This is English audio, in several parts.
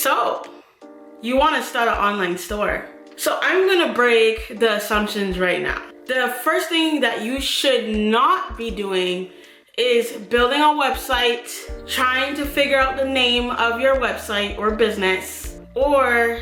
So, you want to start an online store. So I'm gonna break the assumptions right now. The first thing that you should not be doing is building a website, trying to figure out the name of your website or business, or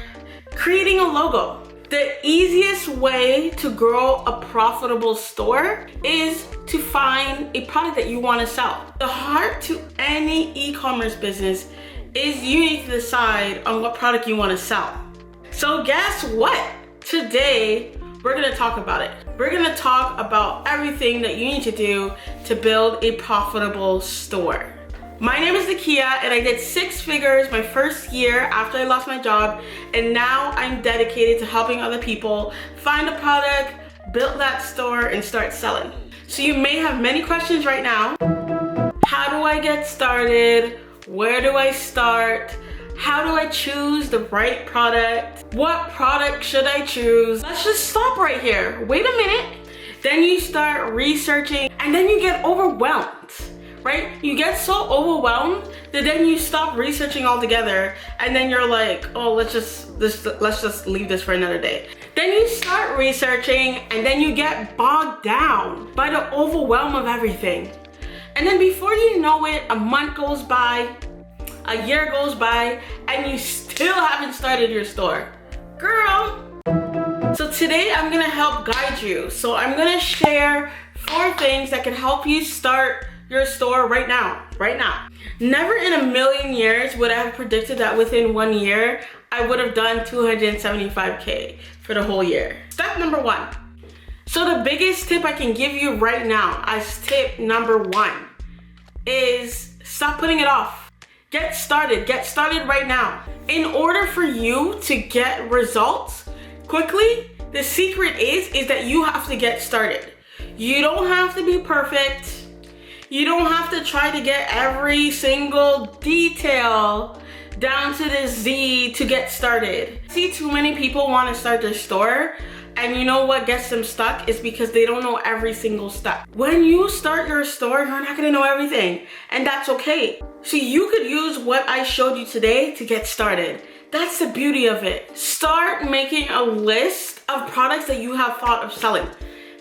creating a logo. The easiest way to grow a profitable store is to find a product that you want to sell. The heart to any e-commerce business is you need to decide on what product you want to sell. So guess what? Today, we're gonna talk about it. We're gonna talk about everything that you need to do to build a profitable store. My name is Nakia, and I did 6 figures my first year after I lost my job, and now I'm dedicated to helping other people find a product, build that store, and start selling. So you may have many questions right now. How do I get started? Where do I start? How do I choose the right product? What product should I choose? Let's just stop right here. Wait a minute. Then you start researching, and then you get overwhelmed. Right? You get so overwhelmed that then you stop researching altogether, and then you're like, oh, let's just leave this for another day. Then you start researching, and then you get bogged down by the overwhelm of everything. And then before you know it, a month goes by, a year goes by, and you still haven't started your store. Girl. So today I'm gonna help guide you. So I'm gonna share 4 things that can help you start your store right now. Never in a million years would I have predicted that within 1 year, I would have done 275K for the whole year. Step number 1. So the biggest tip I can give you right now as tip number 1 is stop putting it off. Get started right now. In order for you to get results quickly, the secret is that you have to get started. You don't have to be perfect. You don't have to try to get every single detail down to the Z to get started. I see too many people want to start their store, and you know what gets them stuck is because they don't know every single step. When you start your store, you're not gonna know everything, and that's okay. So you could use what I showed you today to get started. That's the beauty of it. Start making a list of products that you have thought of selling.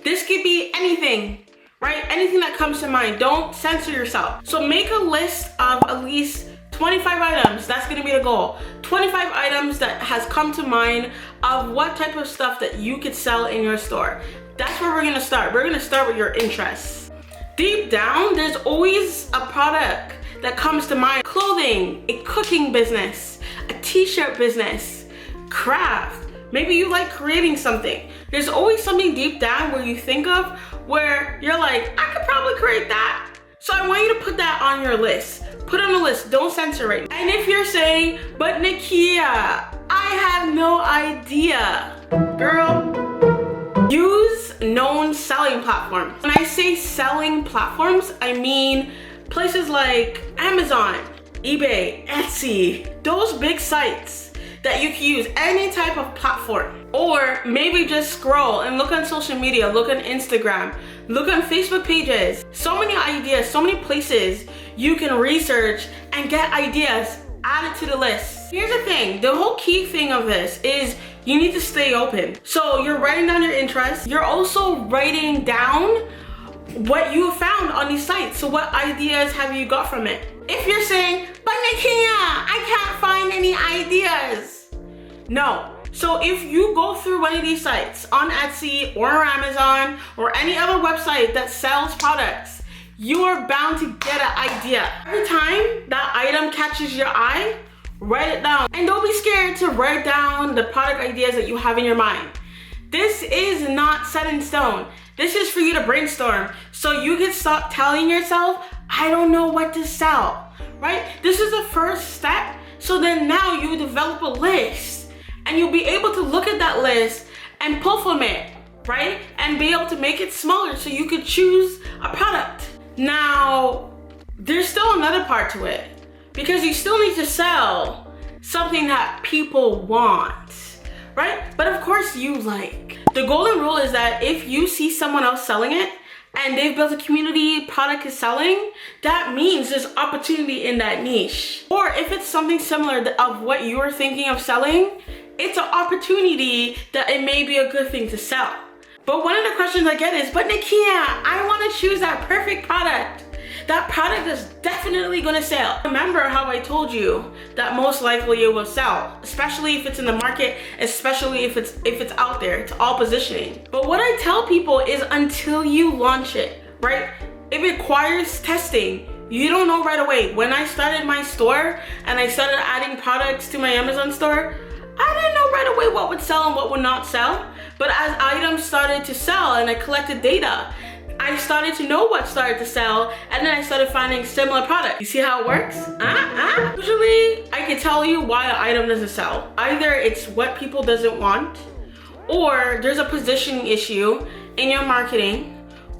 This could be anything. Right? Anything that comes to mind. Don't censor yourself. So make a list of at least 25 items. That's gonna be the goal. 25 items that has come to mind of what type of stuff that you could sell in your store. That's where we're gonna start. We're gonna start with your interests. Deep down, there's always a product that comes to mind. Clothing, a cooking business, a t-shirt business, craft. Maybe you like creating something. There's always something deep down where you think of where you're like, I could probably create that. So I want you to put that on your list. Put it on the list, don't censor it. And if you're saying, but Nakia, I have no idea. Girl, use known selling platforms. When I say selling platforms, I mean places like Amazon, eBay, Etsy, those big sites that you can use, any type of platform. Or maybe just scroll and look on social media, look on Instagram, look on Facebook pages. So many ideas, so many places you can research and get ideas, add it to the list. Here's the thing, the whole key thing of this is you need to stay open. So you're writing down your interests. You're also writing down what you found on these sites. So what ideas have you got from it? If you're saying, but Nakia, I can't find any ideas. No. So if you go through one of these sites on Etsy or Amazon or any other website that sells products, you are bound to get an idea. Every time that item catches your eye, write it down. And don't be scared to write down the product ideas that you have in your mind. This is not set in stone. This is for you to brainstorm so you can stop telling yourself, I don't know what to sell, right? This is the first step. So then now you develop a list and you'll be able to look at that list and pull from it, right? And be able to make it smaller so you could choose a product. Now, there's still another part to it because you still need to sell something that people want, right? But of course you like. The golden rule is that if you see someone else selling it, and they've built a community, product is selling, that means there's opportunity in that niche. Or if it's something similar of what you're thinking of selling, it's an opportunity that it may be a good thing to sell. But one of the questions I get is, but Nakia, I want to choose that perfect product. That product is definitely gonna sell. Remember how I told you that most likely it will sell, especially if it's in the market, especially if it's out there. It's all positioning. But what I tell people is until you launch it, right? It requires testing. You don't know right away. When I started my store and I started adding products to my Amazon store, I didn't know right away what would sell and what would not sell. But as items started to sell and I collected data, I started to know what started to sell, and then I started finding similar products. You see how it works? Usually, I can tell you why an item doesn't sell. Either it's what people doesn't want, or there's a positioning issue in your marketing,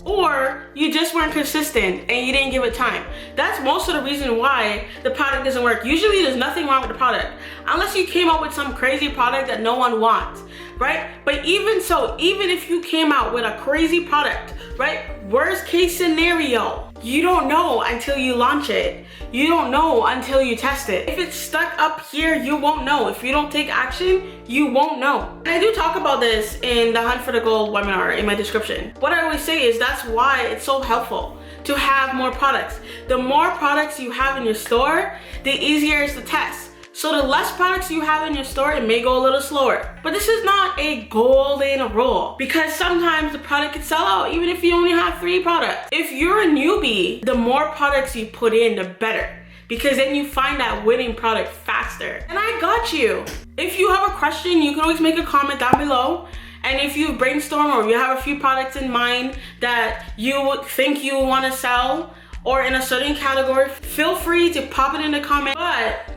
or you just weren't consistent and you didn't give it time. That's most of the reason why the product doesn't work. Usually there's nothing wrong with the product, unless you came up with some crazy product that no one wants, right? But even so, even if you came out with a crazy product, right? Worst case scenario, you don't know until you launch it. You don't know until you test it. If it's stuck up here, you won't know. If you don't take action, you won't know. And I do talk about this in the Hunt for the Gold webinar in my description. What I always say is that's why it's so helpful to have more products. The more products you have in your store, the easier it is to test. So the less products you have in your store, it may go a little slower. But this is not a golden rule, because sometimes the product can sell out even if you only have 3 products. If you're a newbie, the more products you put in, the better, because then you find that winning product faster. And I got you. If you have a question, you can always make a comment down below. And if you brainstorm or you have a few products in mind that you would think you want to sell or in a certain category, feel free to pop it in the comment. But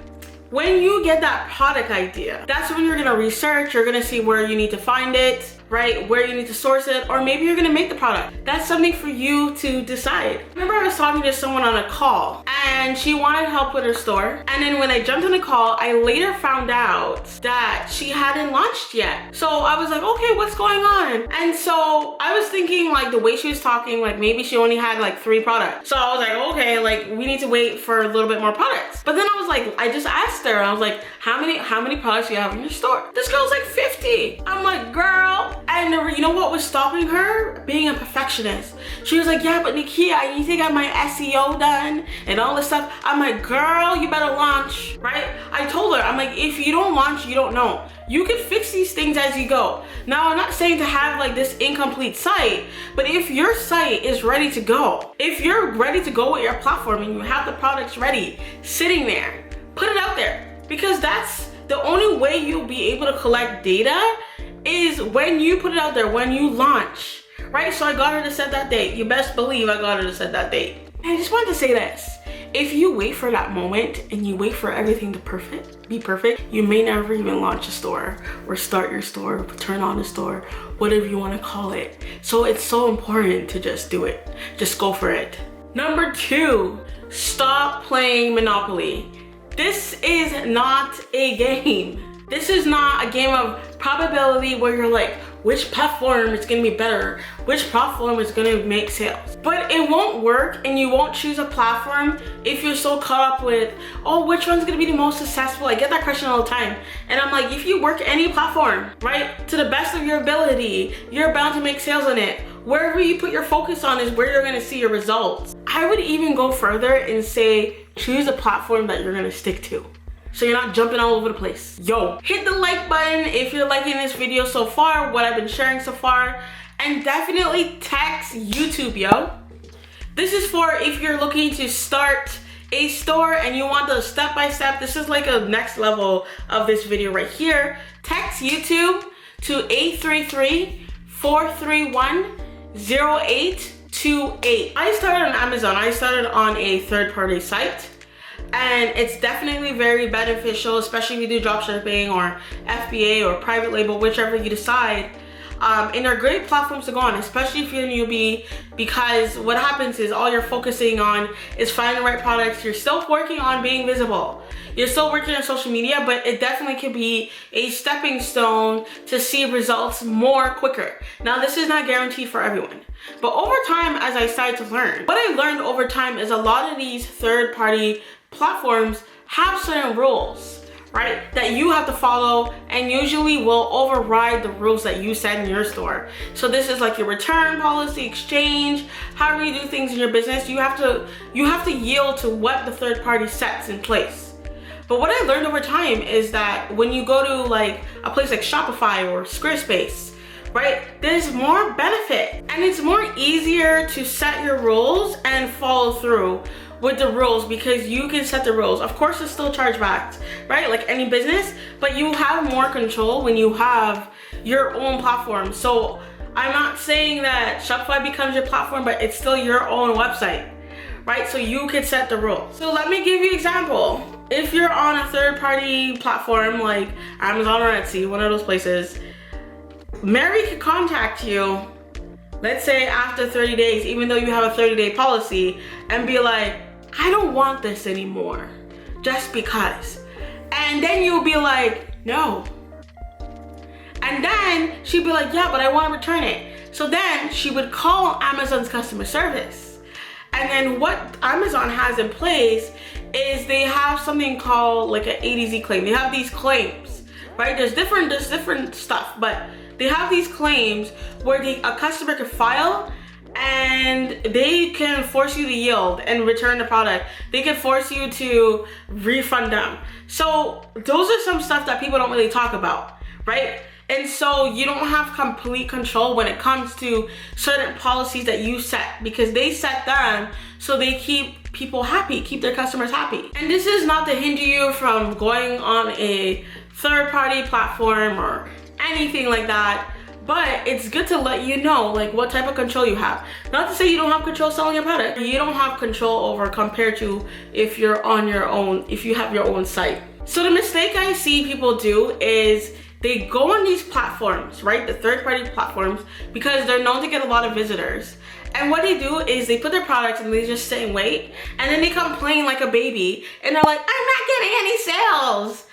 when you get that product idea, that's when you're gonna research, you're gonna see where you need to find it, right? Where you need to source it, or maybe you're gonna make the product. That's something for you to decide. Remember, I was talking to someone on a call and she wanted help with her store. And then when I jumped on the call, I later found out that she hadn't launched yet. So I was like, okay, what's going on? And so I was thinking, like, the way she was talking, like maybe she only had like 3 products. So I was like, okay, like we need to wait for a little bit more products. But then I was like, I just asked her, I was like, how many products do you have in your store? This girl's like 50. I'm like, girl. And you know what was stopping her? Being a perfectionist. She was like, yeah, but Nakia, I need to get my SEO done and all this stuff. I'm like, girl, you better launch, right? I told her, I'm like, if you don't launch, you don't know. You can fix these things as you go. Now, I'm not saying to have like this incomplete site, but if your site is ready to go, if you're ready to go with your platform and you have the products ready, sitting there, put it out there, because that's the only way you'll be able to collect data is when you put it out there, when you launch, right? So I got her to set that date. You best believe I got her to set that date. And I just wanted to say this. If you wait for that moment and you wait for everything to be perfect, you may never even launch a store or start your store, turn on a store, whatever you want to call it. So it's so important to just do it. Just go for it. Number 2, stop playing Monopoly. This is not a game. This is not a game of probability where you're like, which platform is gonna be better? Which platform is gonna make sales? But it won't work and you won't choose a platform if you're so caught up with, oh, which one's gonna be the most successful? I get that question all the time. And I'm like, if you work any platform, right, to the best of your ability, you're bound to make sales on it. Wherever you put your focus on is where you're gonna see your results. I would even go further and say, choose a platform that you're gonna stick to, so you're not jumping all over the place. Yo, hit the like button if you're liking this video so far, what I've been sharing so far, and definitely text YouTube, yo. This is for if you're looking to start a store and you want the step-by-step. This is like a next level of this video right here. Text YouTube to 833-431-0828. I started on Amazon. I started on a third-party site. And it's definitely very beneficial, especially if you do drop shipping or FBA or private label, whichever you decide. And they're great platforms to go on, especially if you're a newbie, because what happens is all you're focusing on is finding the right products. You're still working on being visible. You're still working on social media, but it definitely can be a stepping stone to see results more quicker. Now, this is not guaranteed for everyone, but over time, as I started to learn, what I learned over time is a lot of these third-party platforms have certain rules, right, that you have to follow, and usually will override the rules that you set in your store. So this is like your return policy, exchange, however you do things in your business, you have to yield to what the third party sets in place. But what I learned over time is that when you go to like a place like Shopify or Squarespace, right, there's more benefit, and it's more easier to set your rules and follow through with the rules, because you can set the rules. Of course, it's still chargebacks, right, like any business, but you have more control when you have your own platform. So I'm not saying that Shopify becomes your platform, but it's still your own website, right? So you can set the rules. So let me give you an example. If you're on a third-party platform like Amazon or Etsy, one of those places, Mary could contact you, let's say after 30 days, even though you have a 30-day policy, and be like, I don't want this anymore, just because. And then you'll be like, no. And then she'd be like, yeah, but I want to return it. So then she would call Amazon's customer service. And then what Amazon has in place is they have something called like an ADZ claim. They have these claims, right? There's different stuff, but they have these claims where a customer can file, and they can force you to yield and return the product. They can force you to refund them. So those are some stuff that people don't really talk about, right? And so you don't have complete control when it comes to certain policies that you set, because they set them so they keep people happy, keep their customers happy. And this is not to hinder you from going on a third-party platform or anything like that, but it's good to let you know like what type of control you have. Not to say you don't have control selling your product. You don't have control over compared to if you're on your own, if you have your own site. So the mistake I see people do is they go on these platforms, right? The third-party platforms, because they're known to get a lot of visitors. And what they do is they put their products and they just sit and wait. And then they complain like a baby. And they're like, I'm not getting any sales.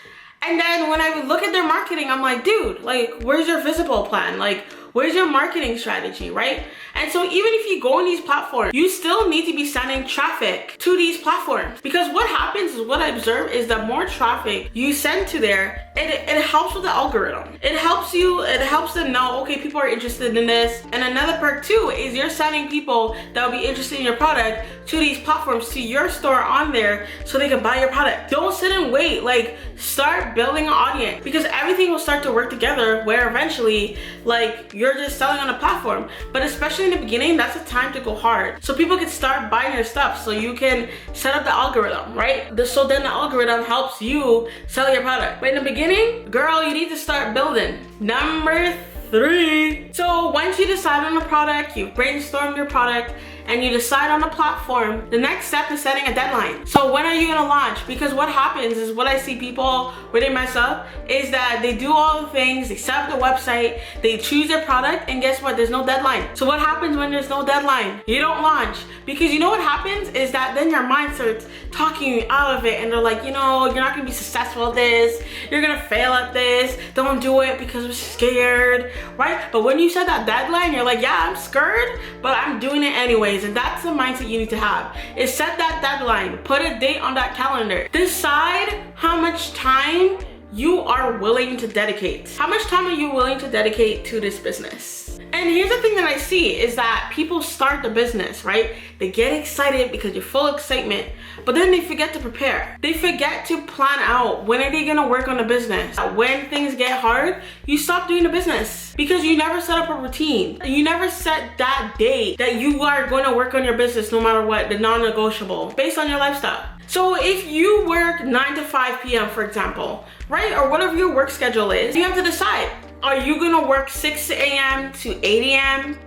And then when I look at their marketing, I'm like, dude, like, where's your visible plan? Like, where's your marketing strategy, right? And so even if you go on these platforms, you still need to be sending traffic to these platforms, because what happens is, what I observe is that more traffic you send to there, it helps with the algorithm. It helps them know, okay, people are interested in this. And another perk too is you're sending people that will be interested in your product to these platforms, to your store on there, so they can buy your product. Don't sit and wait, like start building an audience, because everything will start to work together where eventually like you're just selling on a platform. But especially in the beginning, that's the time to go hard, so people can start buying your stuff, so you can set up the algorithm, right? So then the algorithm helps you sell your product. But in the beginning, girl, you need to start building. Number 3. So once you decide on a product, you brainstorm your product, and you decide on a platform, the next step is setting a deadline. So when are you gonna launch? Because what happens is, what I see people where they mess up is that they do all the things, they set up the website, they choose their product, and guess what? There's no deadline. So what happens when there's no deadline? You don't launch. Because you know what happens is that then your mind starts talking you out of it, and they're like, you know, you're not gonna be successful at this, you're gonna fail at this, don't do it because we're scared, right? But when you set that deadline, you're like, yeah, I'm scared, but I'm doing it anyways. And that's the mindset you need to have, is set that deadline, put a date on that calendar, decide how much time you are willing to dedicate. How much time are you willing to dedicate to this business? And here's the thing that I see is that people start the business, right? They get excited because you're full of excitement, but then they forget to prepare. They forget to plan out, when are they gonna work on the business? When things get hard, you stop doing the business because you never set up a routine. You never set that date that you are going to work on your business no matter what, the non-negotiable, based on your lifestyle. So if you work 9 to 5 p.m., for example, right? Or whatever your work schedule is, you have to decide, are you gonna work 6 a.m. to 8 a.m.?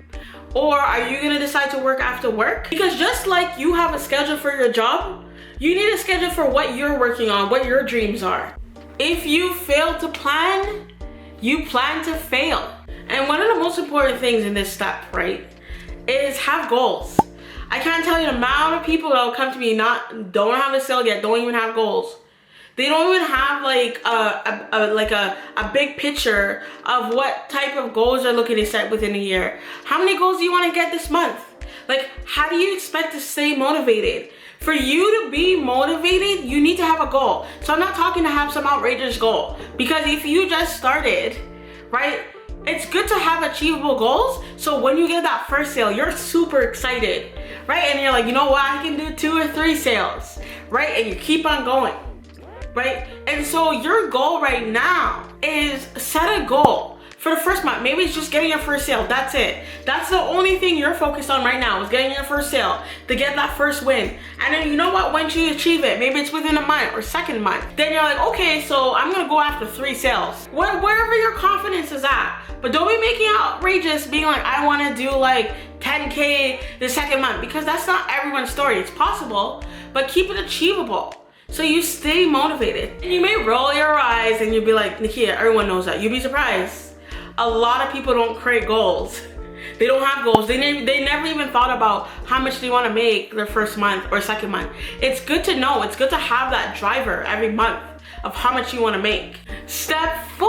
Or are you gonna decide to work after work? Because just like you have a schedule for your job, you need a schedule for what you're working on, what your dreams are. If you fail to plan, you plan to fail. And one of the most important things in this step, right, is have goals. I can't tell you the amount of people that will come to me don't have a sale yet, don't even have goals. They don't even have like a big picture of what type of goals they're looking to set within a year. How many goals do you want to get this month? Like, how do you expect to stay motivated? For you to be motivated, you need to have a goal. So I'm not talking to have some outrageous goal, because if you just started, right, it's good to have achievable goals. So when you get that first sale, you're super excited, right? And you're like, you know what, I can do 2 or 3 sales, right? And you keep on going, right? And so your goal right now is set a goal. For the first month, maybe it's just getting your first sale. That's it. That's the only thing you're focused on right now, is getting your first sale, to get that first win. And then you know what, once you achieve it, maybe it's within a month or second month, then you're like, okay, so I'm gonna go after 3 sales. Wherever your confidence is at. But don't be making outrageous, being like, I wanna do like 10K the second month, because that's not everyone's story. It's possible, but keep it achievable, so you stay motivated. And you may roll your eyes and you'll be like, Nakia, everyone knows that. You'd be surprised. A lot of people don't create goals. They don't have goals. They never even thought about how much they want to make their first month or second month. It's good to know. It's good to have that driver every month of how much you want to make. Step 4.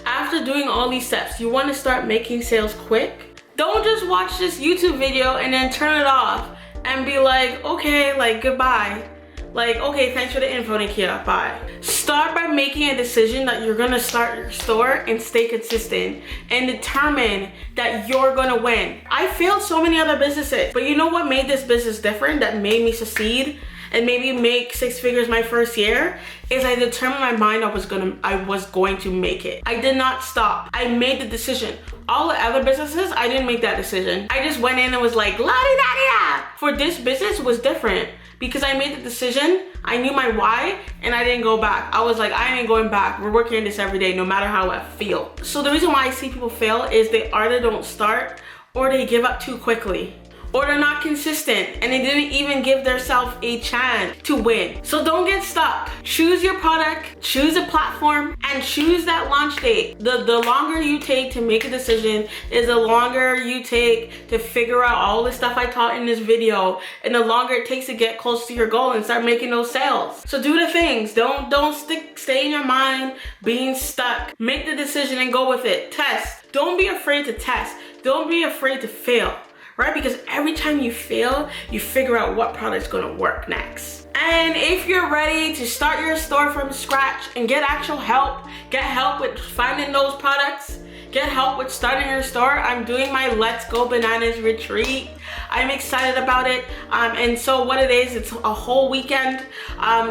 After doing all these steps, you want to start making sales quick. Don't just watch this YouTube video and then turn it off and be like, okay, like goodbye. Like, okay, thanks for the info, Nakia, bye. Start by making a decision that you're gonna start your store and stay consistent and determine that you're gonna win. I failed so many other businesses, but you know what made this business different, that made me succeed and maybe make 6 figures my first year, is I determined in my mind I was going to make it. I did not stop. I made the decision. All the other businesses, I didn't make that decision. I just went in and was like, la-di-da-di-da. For this business was different, because I made the decision, I knew my why, and I didn't go back. I was like, I ain't going back. We're working on this every day, no matter how I feel. So the reason why I see people fail is they either don't start, or they give up too quickly, or they're not consistent and they didn't even give themselves a chance to win. So don't get stuck. Choose your product, choose a platform, and choose that launch date. The longer you take to make a decision is the longer you take to figure out all the stuff I taught in this video, and the longer it takes to get close to your goal and start making those sales. So do the things. Don't stay in your mind being stuck. Make the decision and go with it. Test. Don't be afraid to test. Don't be afraid to fail. Right? Because every time you fail, you figure out what product's gonna work next. And if you're ready to start your store from scratch and get actual help, get help with finding those products, get help with starting your store, I'm doing my Let's Go Bananas retreat. I'm excited about it. And so what it is, it's a whole weekend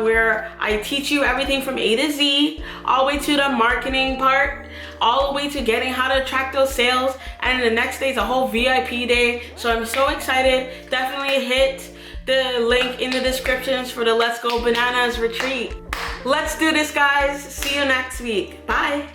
where I teach you everything from A to Z, all the way to the marketing part, all the way to getting how to attract those sales. And the next day is a whole VIP day. So I'm so excited. Definitely hit the link in the descriptions for the Let's Go Bananas retreat. Let's do this, guys. See you next week. Bye.